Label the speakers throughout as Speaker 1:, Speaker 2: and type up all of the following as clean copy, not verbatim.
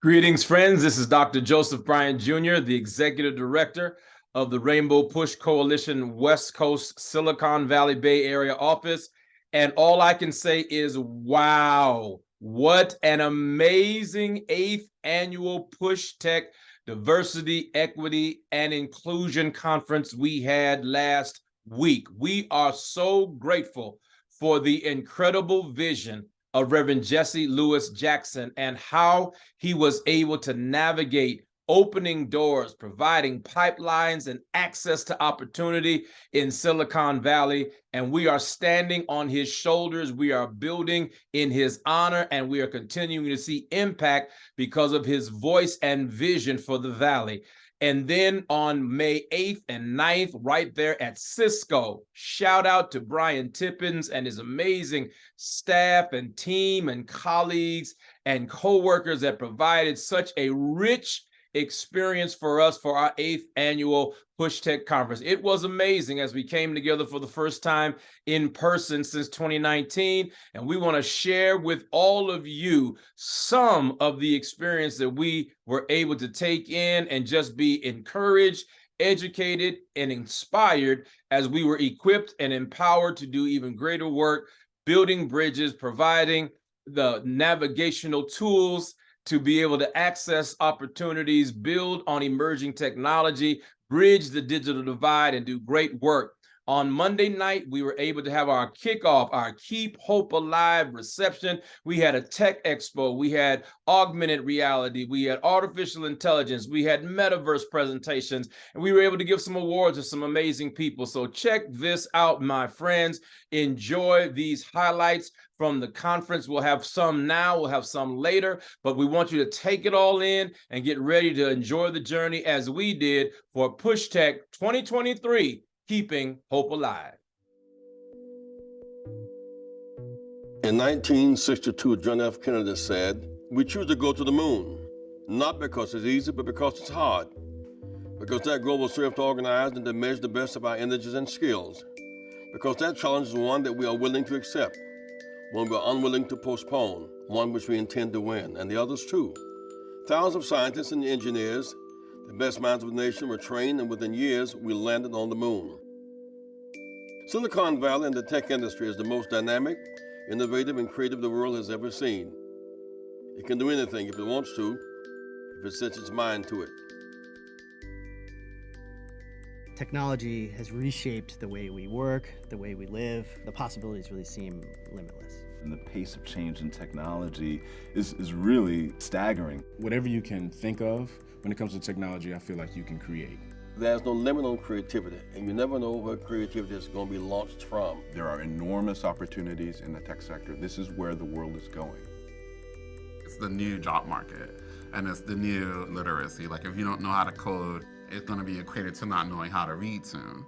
Speaker 1: Greetings, friends. This is Dr. Joseph Bryant Jr., the Executive Director of the Rainbow Push Coalition West Coast Silicon Valley Bay Area office. And all I can say is, wow, what an amazing 8th annual PUSHTECH Diversity, Equity, and Inclusion Conference we had last week. We are so grateful for the incredible vision of Reverend Jesse Lewis Jackson and how he was able to navigate opening doors, providing pipelines and access to opportunity in Silicon Valley. And we are standing on his shoulders. We are building in his honor, and we are continuing to see impact because of his voice and vision for the Valley. And then on May 8th and 9th, right there at Cisco, shout out to Brian Tippins and his amazing staff and team and colleagues and coworkers that provided such a rich experience for us for our 8th annual PUSHTECH conference. It was amazing as we came together for the first time in person since 2019, and we want to share with all of you some of the experience that we were able to take in and just be encouraged, educated, and inspired as we were equipped and empowered to do even greater work, building bridges, providing the navigational tools to be able to access opportunities, build on emerging technology, bridge the digital divide, and do great work. On Monday night, we were able to have our kickoff, our Keep Hope Alive reception. We had a tech expo. We had augmented reality. We had artificial intelligence. We had metaverse presentations. And we were able to give some awards to some amazing people. So check this out, my friends. Enjoy these highlights from the conference. We'll have some now, we'll have some later, but we want you to take it all in and get ready to enjoy the journey as we did for PUSHTECH 2023, Keeping Hope Alive.
Speaker 2: In 1962, John F. Kennedy said, "We choose to go to the moon, not because it's easy, but because it's hard. Because that goal will serve to organize and to measure the best of our energies and skills. Because that challenge is one that we are willing to accept, one we're unwilling to postpone, one which we intend to win, and the others too. Thousands of scientists and engineers, the best minds of the nation, were trained, and within years, we landed on the moon." Silicon Valley and the tech industry is the most dynamic, innovative, and creative the world has ever seen. It can do anything if it wants to, if it sets its mind to it.
Speaker 3: Technology has reshaped the way we work, the way we live. The possibilities really seem limitless.
Speaker 4: And the pace of change in technology is really staggering.
Speaker 5: Whatever you can think of when it comes to technology, I feel like you can create.
Speaker 2: There's no limit on creativity, and you never know where creativity is going to be launched from.
Speaker 6: There are enormous opportunities in the tech sector. This is where the world is going.
Speaker 7: It's the new job market, and it's the new literacy. Like, if you don't know how to code, it's going to be equated to not knowing how to read soon.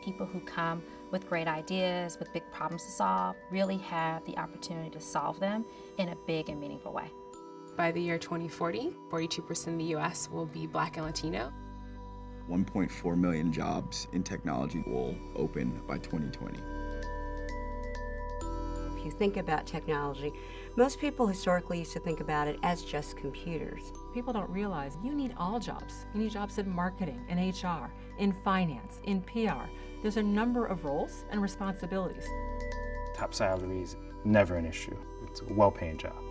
Speaker 8: People who come with great ideas, with big problems to solve, really have the opportunity to solve them in a big and meaningful way.
Speaker 9: By the year 2040, 42% in the US will be Black and Latino.
Speaker 10: 1.4 million jobs in technology will open by 2020.
Speaker 11: If you think about technology, most people historically used to think about it as just computers.
Speaker 12: People don't realize you need all jobs. You need jobs in marketing, in HR, in finance, in PR. There's a number of roles and responsibilities.
Speaker 13: Top salaries, never an issue. It's a well-paying job,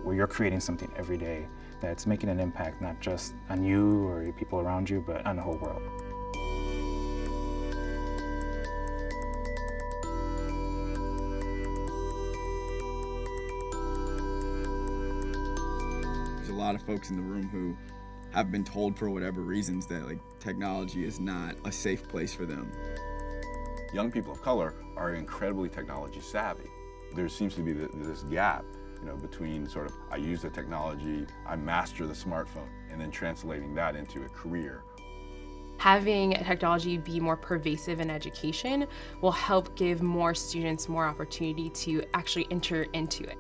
Speaker 13: where you're creating something every day that's making an impact not just on you or your people around you, but on the whole world.
Speaker 10: There's a lot of folks in the room who have been told for whatever reasons that technology is not a safe place for them.
Speaker 6: Young people of color are incredibly technology savvy. There seems to be this gap, between sort of, I use the technology, I master the smartphone, and then translating that into a career.
Speaker 9: Having technology be more pervasive in education will help give more students more opportunity to actually enter into it.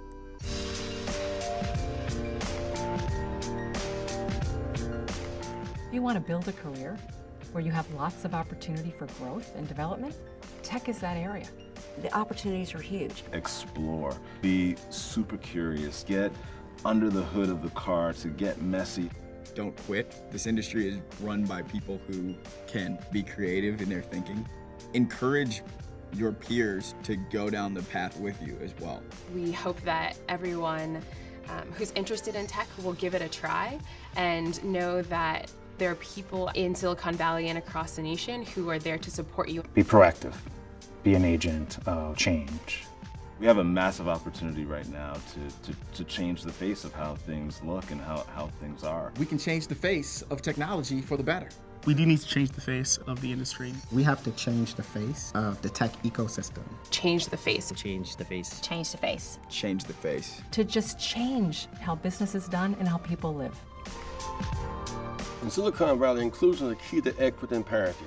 Speaker 12: If you want to build a career where you have lots of opportunity for growth and development, tech is that area.
Speaker 11: The opportunities are huge.
Speaker 4: Explore, be super curious, get under the hood of the car, to get messy.
Speaker 10: Don't quit. This industry is run by people who can be creative in their thinking. Encourage your peers to go down the path with you as well.
Speaker 9: We hope that everyone who's interested in tech will give it a try and know that there are people in Silicon Valley and across the nation who are there to support you.
Speaker 13: Be proactive. Be an agent of change.
Speaker 4: We have a massive opportunity right now to change the face of how things look and how things are.
Speaker 5: We can change the face of technology for the better.
Speaker 14: We do need to change the face of the industry.
Speaker 15: We have to change the face of the tech ecosystem.
Speaker 9: Change the face.
Speaker 3: Change the face.
Speaker 8: Change the face.
Speaker 10: Change the face.
Speaker 12: To just change how business is done and how people live.
Speaker 2: In Silicon Valley, inclusion is the key to equity and parity.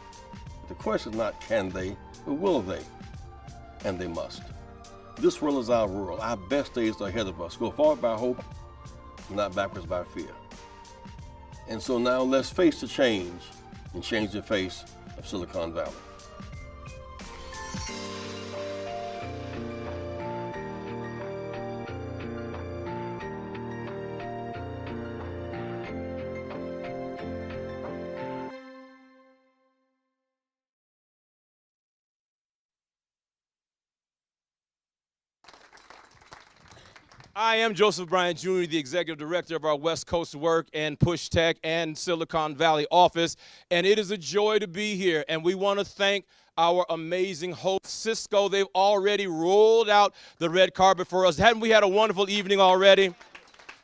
Speaker 2: The question is not can they, but will they? And they must. This world is our world. Our best days are ahead of us. Go forward by hope, not backwards by fear. And so now let's face the change and change the face of Silicon Valley.
Speaker 1: I am Joseph Bryant Jr., the Executive Director of our West Coast Work and PUSHTECH and Silicon Valley office, and it is a joy to be here. And we want to thank our amazing host, Cisco. They've already rolled out the red carpet for us. Haven't we had a wonderful evening already?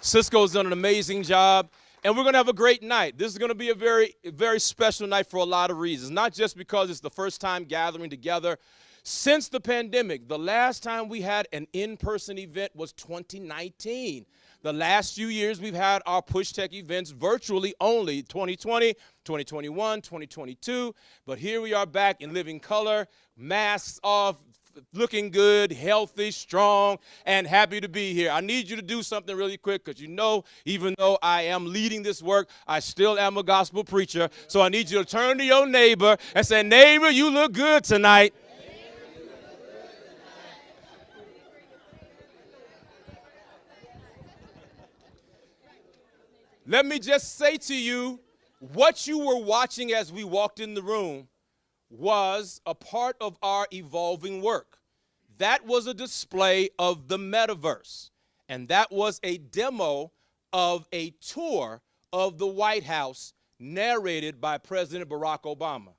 Speaker 1: Cisco's done an amazing job. And we're going to have a great night. This is going to be a very, very special night for a lot of reasons, not just because it's the first time gathering together. Since the pandemic, the last time we had an in-person event was 2019. The last few years, we've had our PUSHTECH events virtually only, 2020, 2021, 2022. But here we are back in living color, masks off, looking good, healthy, strong, and happy to be here. I need you to do something really quick because you know, even though I am leading this work, I still am a gospel preacher. So I need you to turn to your neighbor and say, neighbor, you look good tonight. Let me just say to you, what you were watching as we walked in the room was a part of our evolving work. That was a display of the metaverse, and that was a demo of a tour of the White House narrated by President Barack Obama.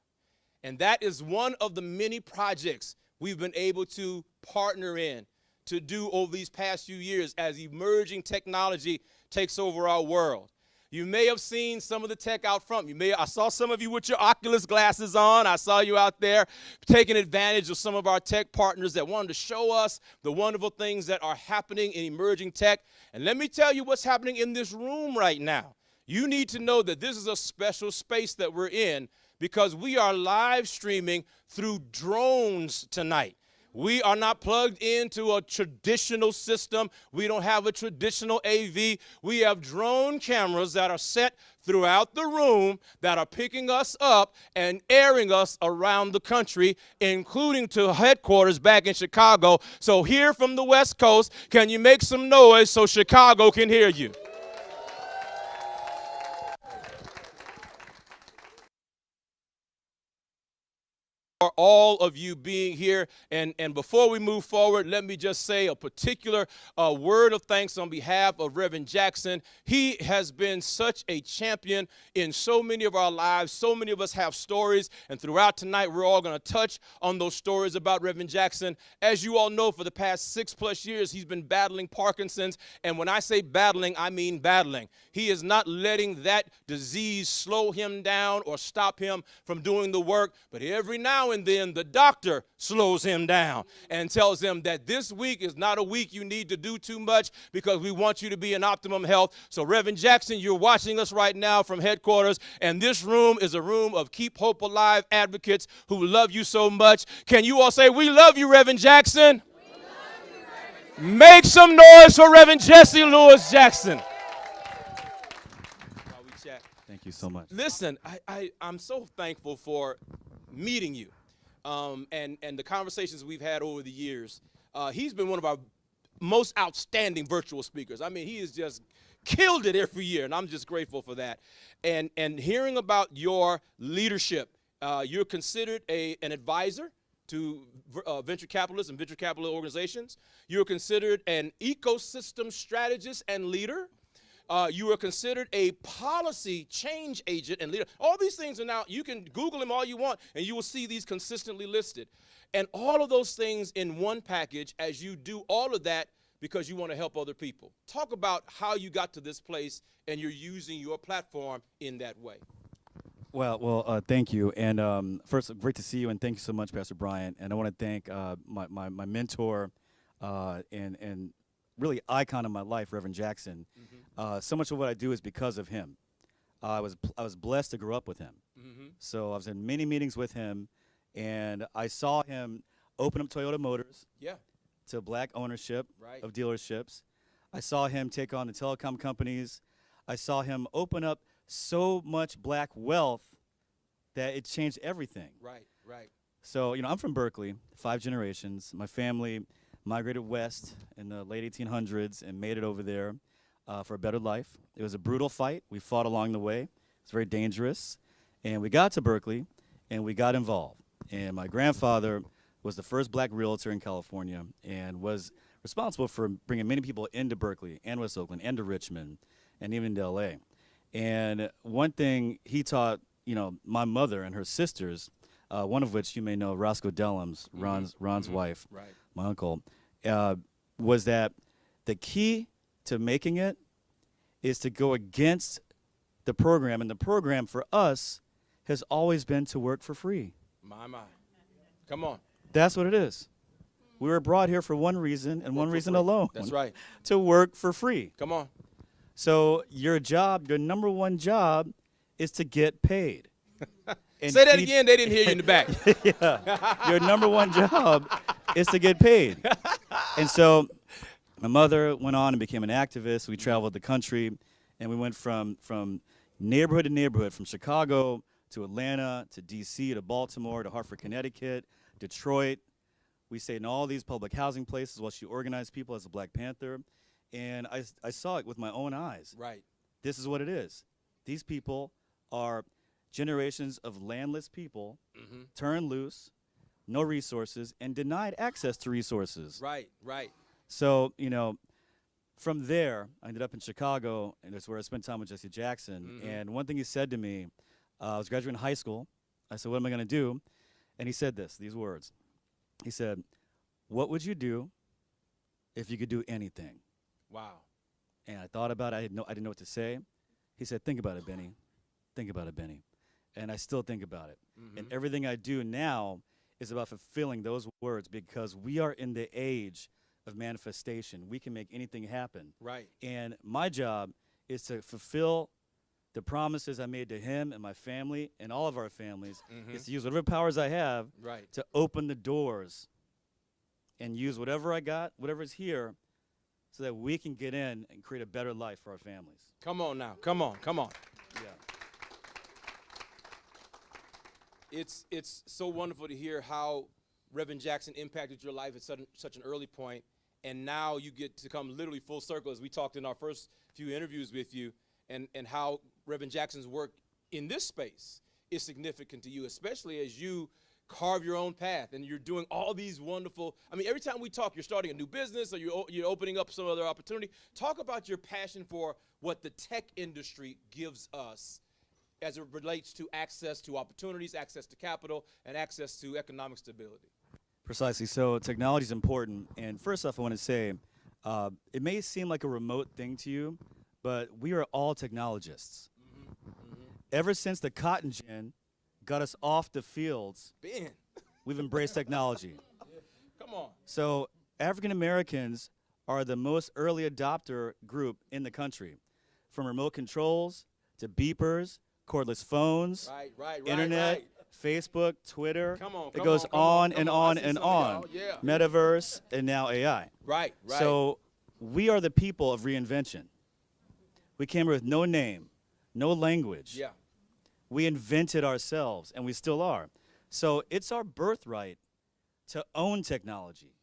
Speaker 1: And that is one of the many projects we've been able to partner in to do over these past few years as emerging technology takes over our world. You may have seen some of the tech out front. I saw some of you with your Oculus glasses on. I saw you out there taking advantage of some of our tech partners that wanted to show us the wonderful things that are happening in emerging tech. And let me tell you what's happening in this room right now. You need to know that this is a special space that we're in because we are live streaming through drones tonight. We are not plugged into a traditional system. We don't have a traditional AV. We have drone cameras that are set throughout the room that are picking us up and airing us around the country, including to headquarters back in Chicago. So here from the West Coast, can you make some noise so Chicago can hear you? For all of you being here. And before we move forward, let me just say a particular word of thanks on behalf of Reverend Jackson. He has been such a champion in so many of our lives. So many of us have stories, and throughout tonight, we're all going to touch on those stories about Reverend Jackson. As you all know, for the past 6+ years, he's been battling Parkinson's. And when I say battling, I mean battling. He is not letting that disease slow him down or stop him from doing the work. But every now and then the doctor slows him down and tells him that this week is not a week you need to do too much because we want you to be in optimum health. So Reverend Jackson, you're watching us right now from headquarters, and this room is a room of Keep Hope Alive advocates who love you so much. Can you all say, we love you, Reverend Jackson? We love you, Reverend Jackson. Make some noise for Reverend Jesse Lewis Jackson.
Speaker 16: Thank you so much.
Speaker 1: Listen, I'm so thankful for meeting you. And the conversations we've had over the years. He's been one of
Speaker 17: most outstanding virtual speakers. I mean, he has just killed it every year, and I'm just grateful for that. And hearing about your leadership, you're considered an advisor to venture capitalists and venture capital organizations. You're considered an ecosystem strategist and leader. You are considered a policy change agent and leader. All these things are now, you can Google them all you want, and you will see these consistently listed. And all of those things in one package as you do all of that because you want to help other people. Talk about how you got to this place and you're using your platform in that way.
Speaker 16: Well, thank you. And first, great to see you, and thank you so much, Pastor Bryant. And I want to thank my mentor and really icon of my life, Reverend Jackson. So much of what I do is because of him. I was blessed to grow up with him. So I was in many meetings with him, and I saw him open up Toyota Motors to black ownership of dealerships. I saw him take on the telecom companies. I saw him open up so much black wealth that it changed everything.
Speaker 17: Right.
Speaker 16: So, I'm from Berkeley, 5 generations. My family migrated west in the late 1800s and made it over there for a better life. It was a brutal fight. We fought along the way. It's very dangerous. And we got to Berkeley, and we got involved. And my grandfather was the first black realtor in California and was responsible for bringing many people into Berkeley and West Oakland and to Richmond and even to L.A. And one thing he taught, my mother and her sisters, one of which you may know, Roscoe Dellums, Ron's wife, my uncle, was that the key to making it is to go against the program. And the program for us has always been to work for free.
Speaker 17: My. Come on.
Speaker 16: That's what it is. We were brought here for one reason and one reason alone.
Speaker 17: That's right.
Speaker 16: To work for free.
Speaker 17: Come on.
Speaker 16: So your job, your number one job, is to get paid.
Speaker 17: Say that again. They didn't hear you in the back.
Speaker 16: Yeah. Your number one job is to get paid. And so my mother went on and became an activist. We traveled the country, and we went from neighborhood to neighborhood, from Chicago to Atlanta to D.C. to Baltimore to Hartford, Connecticut, Detroit. We stayed in all these public housing places while she organized people as a Black Panther. And I saw it with my own eyes.
Speaker 17: Right.
Speaker 16: This is what it is. These people are generations of landless people turned loose, no resources, and denied access to resources.
Speaker 17: Right.
Speaker 16: So, from there, I ended up in Chicago, and that's where I spent time with Jesse Jackson. And one thing he said to me, I was graduating high school. I said, what am I going to do? And he said these words. He said, what would you do if you could do anything?
Speaker 17: Wow.
Speaker 16: And I thought about it. I didn't know what to say. He said, think about it, Benny. Think about it, Benny. And I still think about it. And everything I do now is about fulfilling those words, because we are in the age of manifestation. We can make anything happen.
Speaker 17: Right.
Speaker 16: And my job is to fulfill the promises I made to him and my family and all of our families, is to use whatever powers I have to open the doors and use whatever I got, whatever's here, so that we can get in and create a better life for our families.
Speaker 17: Come on now. Come on.
Speaker 16: Yeah.
Speaker 17: It's so wonderful to hear how Reverend Jackson impacted your life at such an early point, and now you get to come literally full circle, as we talked in our first few interviews with you, and how Reverend Jackson's work in this space is significant to you, especially as you carve your own path and you're doing all these wonderful, every time we talk, you're starting a new business or you're opening up some other opportunity. Talk about your passion for what the tech industry gives us as it relates to access to opportunities, access to capital, and access to economic stability.
Speaker 16: Precisely. So technology is important. And first off, I want to say, it may seem like a remote thing to you, but we are all technologists. Ever since the cotton gin got us off the fields, we've embraced technology.
Speaker 17: Come on.
Speaker 16: So African Americans are the most early adopter group in the country, from remote controls to beepers, cordless phones, internet, Facebook, Twitter. It goes on and on and on. Metaverse, and now AI.
Speaker 17: Right.
Speaker 16: So we are the people of reinvention. We came here with no name, no language.
Speaker 17: Yeah.
Speaker 16: We invented ourselves, and we still are. So it's our birthright to own technology,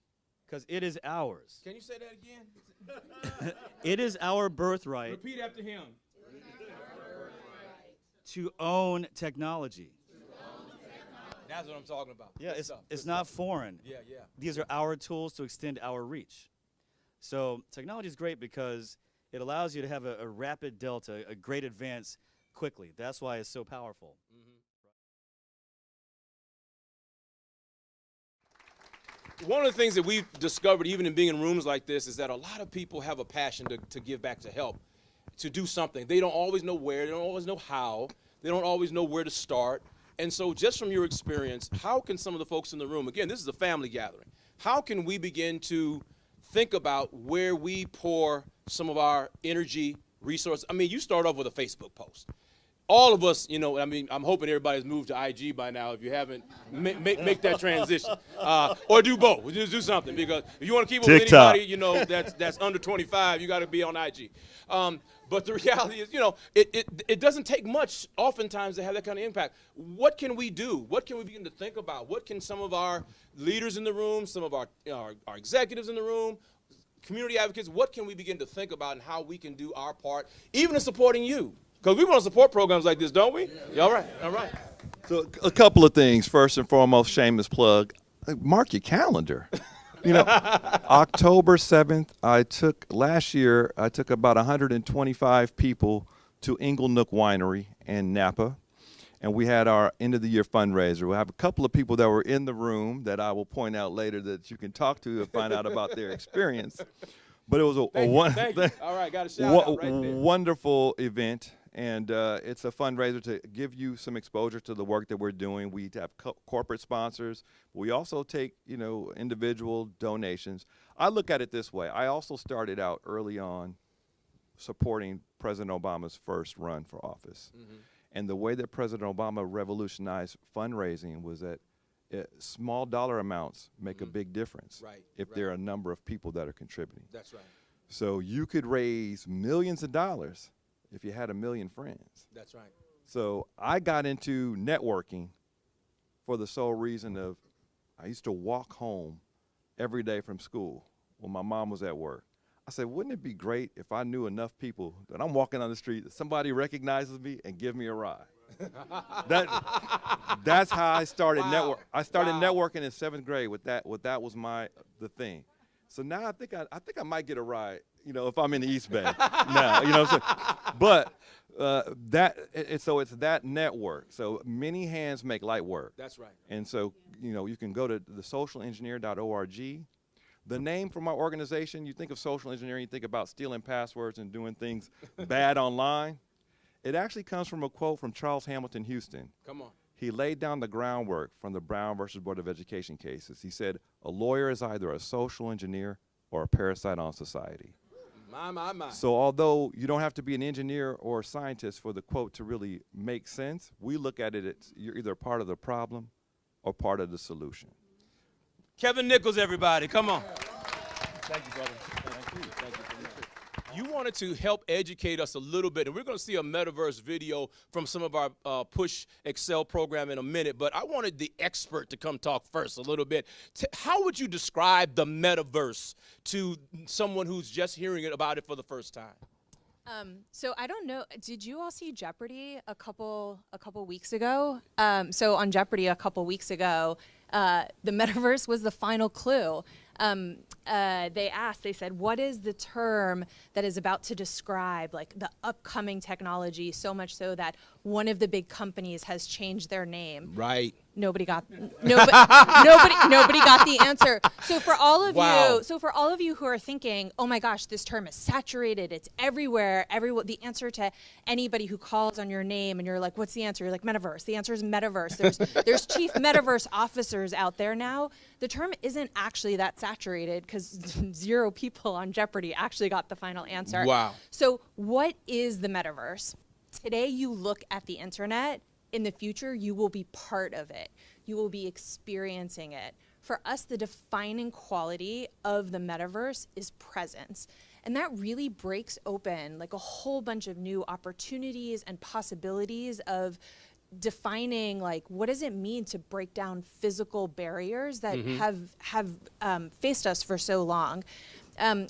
Speaker 16: Because it is ours.
Speaker 17: Can you say that again?
Speaker 16: It is our birthright.
Speaker 17: Repeat after him.
Speaker 16: To own technology.
Speaker 17: That's what I'm talking about.
Speaker 16: Yeah,
Speaker 17: Good stuff.
Speaker 16: it's
Speaker 17: Good
Speaker 16: not
Speaker 17: stuff.
Speaker 16: foreign.
Speaker 17: Yeah, yeah.
Speaker 16: These are our tools to extend our reach. So technology is great because it allows you to have a rapid delta, a great advance quickly. That's why it's so powerful.
Speaker 17: One of the things that we've discovered, even in being in rooms like this, is that a lot of people have a passion to give back, to help, to do something. They don't always know where, they don't always know how, they don't always know where to start. And so just from your experience, how can some of the folks in the room, again, this is a family gathering, how can we begin to think about where we pour some of our energy, resources? I mean, you start off with a Facebook post. All of us, you know, I mean, I'm hoping everybody's moved to IG by now. If you haven't, make that transition. Or do both. Just do something. Because if you want to keep up with anybody, you know, that's under 25, you got to be on IG. But the reality is, you know, it doesn't take much oftentimes to have that kind of impact. What can we do? What can we begin to think about? What can some of our leaders in the room, some of our executives in the room, community advocates, what can we begin to think about and how we can do our part, even in supporting you? Because we want to support programs like this, don't we? Yeah. All right, all right.
Speaker 18: So a couple of things. First and foremost, shameless plug. Mark your calendar. You know, October 7th, last year, I took about 125 people to Inglenook Winery in Napa, and we had our end of the year fundraiser. We have a couple of people that were in the room that I will point out later that you can talk to and find out about their experience. But it was
Speaker 17: Thank you. All right, got a shout out right there.
Speaker 18: Wonderful event. And it's a fundraiser to give you some exposure to the work that we're doing. We have corporate sponsors. We also take, you know, individual donations. I look at it this way. I also started out early on supporting President Obama's first run for office. And the way that President Obama revolutionized fundraising was that small dollar amounts make a big difference if there are a number of people that are contributing.
Speaker 17: That's right.
Speaker 18: So you could raise millions of dollars if you had 1 million friends.
Speaker 17: That's right.
Speaker 18: So I got into networking for the sole reason of I used to walk home every day from school when my mom was at work. I said, wouldn't it be great if I knew enough people that I'm walking on the street that somebody recognizes me and give me a ride? That's how I started I started networking in 7th grade with that. That was the thing. So now I think I might get a ride, you know, if I'm in the East Bay now, you know what I'm saying? But so it's that network. So many hands make light work.
Speaker 17: That's right.
Speaker 18: And so, you know, you can go to thesocialengineer.org. The name for my organization, you think of social engineering, you think about stealing passwords and doing things bad online. It actually comes from a quote from Charles Hamilton Houston.
Speaker 17: Come on.
Speaker 18: He laid down the groundwork from the Brown versus Board of Education cases. He said, a lawyer is either a social engineer or a parasite on society.
Speaker 17: My.
Speaker 18: So although you don't have to be an engineer or a scientist for the quote to really make sense, we look at it as you're either part of the problem or part of the solution.
Speaker 17: Kevin Nichols, everybody, come on. Thank you, brother. Thank you. Thank you so much. You wanted to help educate us a little bit, and we're going to see a metaverse video from some of our Push Excel program in a minute, but I wanted the expert to come talk first a little bit. How would you describe the metaverse to someone who's just hearing about it for the first time?
Speaker 19: So I don't know. Did you all see Jeopardy a couple weeks ago? So on Jeopardy a couple weeks ago, the metaverse was the final clue. They said, what is the term that is about to describe like the upcoming technology, so much so that one of the big companies has changed their name?
Speaker 17: Right.
Speaker 19: Nobody got nobody got the answer. So for all of you who are thinking, oh my gosh, this term is saturated, it's everywhere, the answer to anybody who calls on your name and you're like, what's the answer? You're like, metaverse. The answer is metaverse. There's chief metaverse officers out there now. The term isn't actually that saturated because 0 people on Jeopardy actually got the final answer.
Speaker 17: Wow.
Speaker 19: So what is the metaverse? Today you look at the internet. In the future, you will be part of it. You will be experiencing it. For us, the defining quality of the metaverse is presence. And that really breaks open like a whole bunch of new opportunities and possibilities of defining like what does it mean to break down physical barriers that have faced us for so long.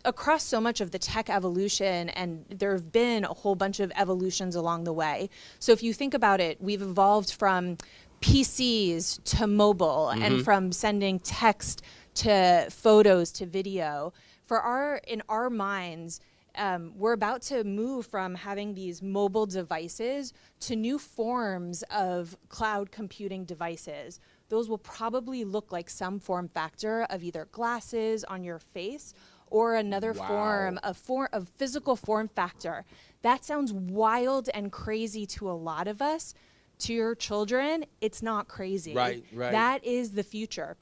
Speaker 19: Across so much of the tech evolution, and there have been a whole bunch of evolutions along the way. So if you think about it, we've evolved from PCs to mobile and from sending text to photos to video. In our minds, we're about to move from having these mobile devices to new forms of cloud computing devices. Those will probably look like some form factor of either glasses on your face or another form of physical form factor. That sounds wild and crazy to a lot of us. To your children, it's not crazy.
Speaker 17: Right.
Speaker 19: That is the future.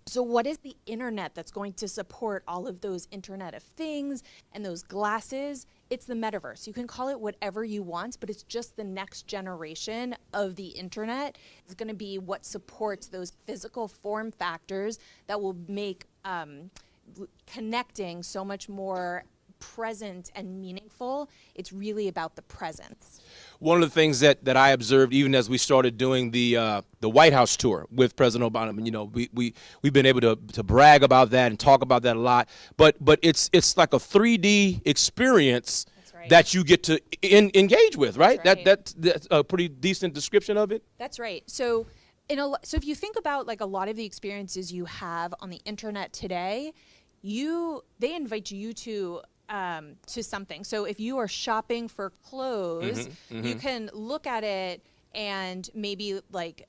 Speaker 19: So what is the internet that's going to support all of those Internet of Things and those glasses? It's the metaverse. You can call it whatever you want, but it's just the next generation of the internet. It's going to be what supports those physical form factors that will make connecting so much more present and meaningful. It's really about the presence.
Speaker 17: One of the things that I observed, even as we started doing the White House tour with President Obama, you know, we've been able to brag about that and talk about that a lot. But it's like a 3D experience that you get to engage with, right? That's a pretty decent description of it.
Speaker 19: That's right. So if you think about like a lot of the experiences you have on the internet today, they invite you to something. So if you are shopping for clothes, you can look at it and maybe like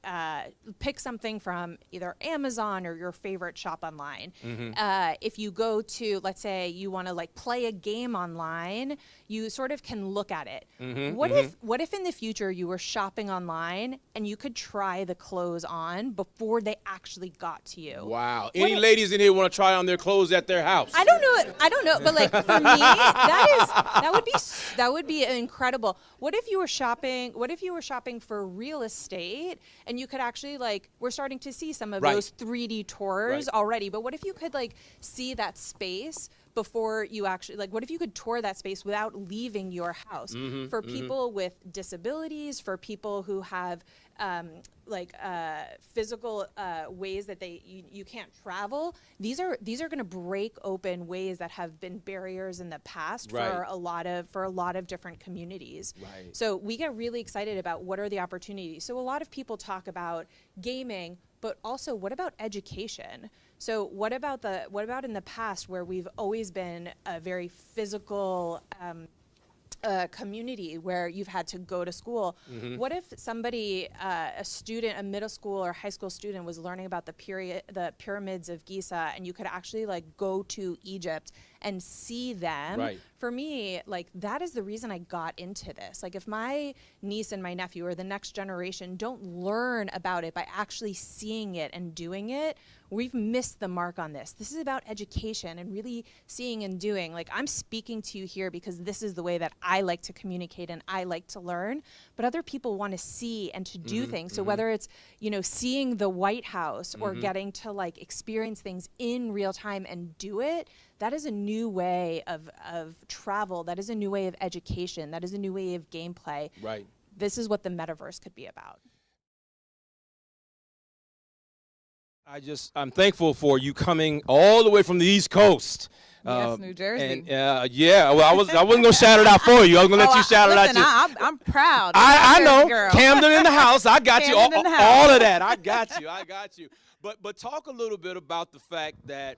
Speaker 19: pick something from either Amazon or your favorite shop online. If you go to, let's say you want to like play a game online, you sort of can look at it. What if in the future you were shopping online and you could try the clothes on before they actually got to you?
Speaker 17: Wow. Any ladies in here want to try on their clothes at their house?
Speaker 19: I don't know, but like for me, that would be incredible. What if you were shopping for real estate and you could actually like, we're starting to see some of those 3D tours already, but what if you could like see that space before you actually, like, what if you could tour that space without leaving your house? For people with disabilities, for people who have physical ways that you can't travel, these are going to break open ways that have been barriers in the past for a lot of different communities. So we get really excited about what are the opportunities. So a lot of people talk about gaming, but also what about education? So what about in the past where we've always been a very physical community where you've had to go to school? What if somebody, a middle school or high school student was learning about the pyramids of Giza, and you could actually like go to Egypt and see them? For me, like that is the reason I got into this. Like if my niece and my nephew or the next generation don't learn about it by actually seeing it and doing it, we've missed the mark on this. This is about education and really seeing and doing. Like I'm speaking to you here because this is the way that I like to communicate and I like to learn, but other people want to see and to do things. So whether it's, seeing the White House or getting to like experience things in real time and do it, that is a new way of travel. That is a new way of education. That is a new way of gameplay. This is what the metaverse could be about.
Speaker 17: I'm thankful for you coming all the way from the East Coast.
Speaker 20: Yes, New Jersey.
Speaker 17: And well, I wasn't gonna shout it out for you. I was gonna let you shout it out.
Speaker 20: I'm proud.
Speaker 17: I know.
Speaker 20: Girl.
Speaker 17: Camden in the house. I got you. All of that. I got you. But talk a little bit about the fact that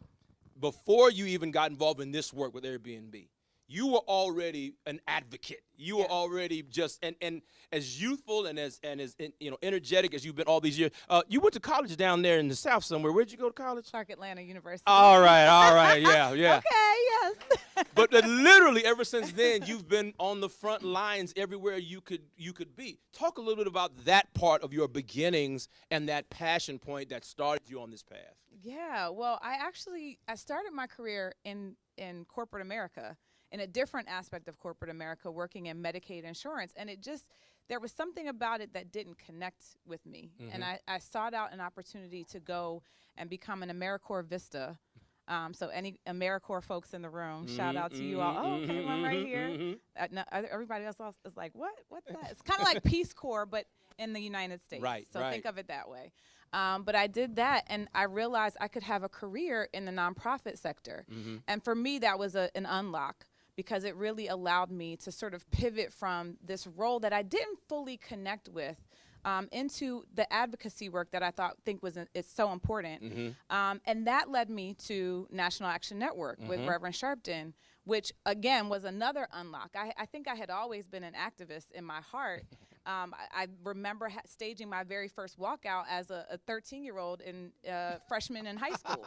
Speaker 17: before you even got involved in this work with Airbnb, you were already an advocate. You were already just and as youthful and as energetic as you've been all these years. You went to college down there in the South somewhere. Where'd you go to college?
Speaker 20: Clark Atlanta University.
Speaker 17: All right, yeah.
Speaker 20: Okay, yes.
Speaker 17: But literally ever since then, you've been on the front lines everywhere you could be. Talk a little bit about that part of your beginnings and that passion point that started you on this path.
Speaker 20: Yeah, well, I started my career in corporate America, in a different aspect of corporate America, working in Medicaid insurance. And there was something about it that didn't connect with me. And I sought out an opportunity to go and become an AmeriCorps Vista So any AmeriCorps folks in the room, shout out to you all. Oh, okay, one right here. No, everybody else is like, what? What's that? It's kind of like Peace Corps, but in the United States.
Speaker 17: Right,
Speaker 20: so
Speaker 17: right.
Speaker 20: think of it that way. But I did that, and I realized I could have a career in the nonprofit sector. And for me, that was an unlock, because it really allowed me to sort of pivot from this role that I didn't fully connect with into the advocacy work that I think is so important. And that led me to National Action Network with Reverend Sharpton, which again was another unlock. I think I had always been an activist in my heart. I remember staging my very first walkout as a 13-year-old in freshman in high school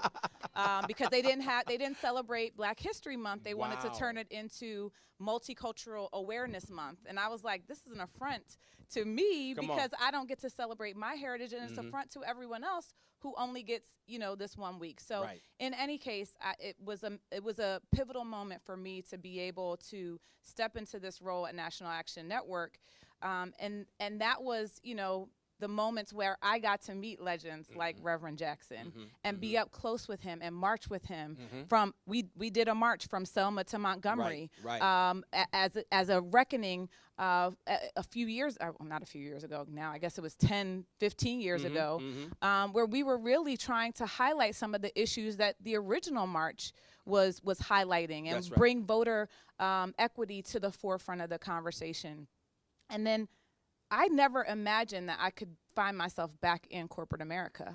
Speaker 20: because they didn't celebrate Black History Month. They wanted to turn it into Multicultural Awareness Month, and I was like, this is an affront to me because I don't get to celebrate my heritage, and it's an affront to everyone else who only gets this 1 week. So in any case, it was a pivotal moment for me to be able to step into this role at National Action Network. And that was, the moments where I got to meet legends like Reverend Jackson and be up close with him and march with him. We did a march from Selma to Montgomery as a reckoning of a few years, not a few years ago now, I guess it was 10, 15 years ago, where we were really trying to highlight some of the issues that the original march was highlighting and bring voter equity to the forefront of the conversation. And then I never imagined that I could find myself back in corporate America.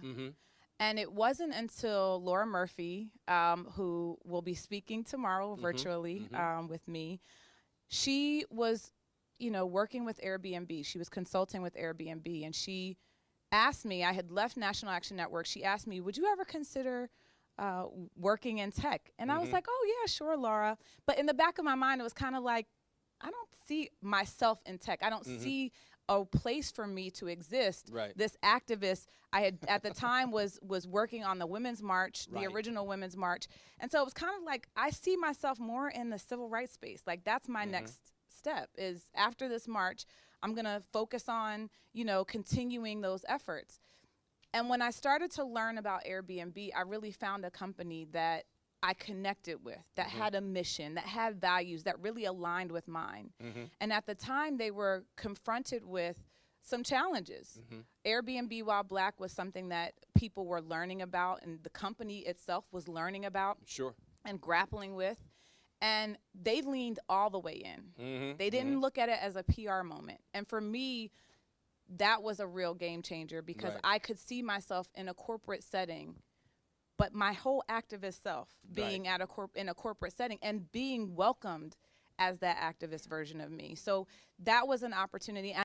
Speaker 20: And it wasn't until Laura Murphy, who will be speaking tomorrow virtually with me, she was, working with Airbnb. She was consulting with Airbnb, and she asked me, I had left National Action Network, she asked me, would you ever consider working in tech? And I was like, oh yeah, sure, Laura. But in the back of my mind, it was kind of like, I don't see myself in tech. I don't see a place for me to exist. This activist, I had at the time was working on the Women's March, the original Women's March. And so it was kind of like, I see myself more in the civil rights space. Like that's my next step, is after this march, I'm gonna focus on, continuing those efforts. And when I started to learn about Airbnb, I really found a company that I connected with, that had a mission, that had values, that really aligned with mine. And at the time, they were confronted with some challenges. Airbnb While Black was something that people were learning about, and the company itself was learning about and grappling with. And they leaned all the way in. They didn't look at it as a PR moment. And for me, that was a real game changer, because I could see myself in a corporate setting, but my whole activist self being in a corporate setting and being welcomed as that activist version of me. So that was an opportunity.